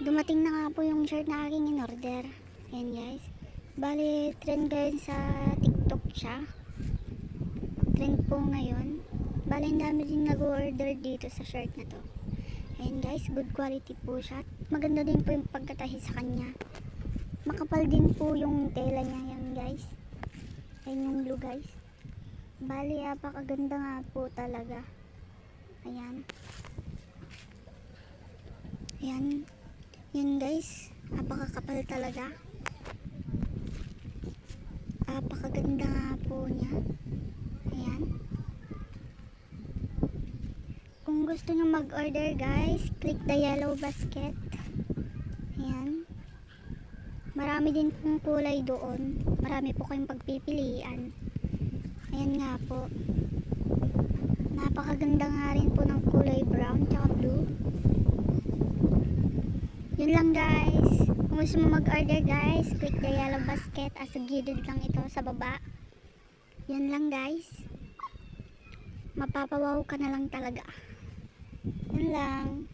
Dumating na nga po yung shirt na aking in-order. Ayan guys. Bali, trend ngayon sa TikTok siya. Trend po ngayon. Bali, ang dami din nag-order dito sa shirt na to. Ayan guys, good quality po siya. Maganda din po yung pagkatahi sa kanya. Makapal din po yung tela niya. Ayan guys. Ayan yung blue guys. Bali, apakaganda nga po talaga. Ayan. Ayan. Yan guys, napakakapal talaga. Napakaganda nga po niya. Ayan. Kung gusto nyo mag-order guys, click the yellow basket. Ayan. Marami din pong kulay doon. Marami po kayong pagpipilian. Ayan nga po. Napakaganda nga rin po ng kulay brown tsaka blue. Yun lang guys. Kung gusto mo mag-order guys, click the yellow basket. Sa gilid lang ito sa baba. Yun lang guys. Mapapawaw ka na lang talaga. Yun lang.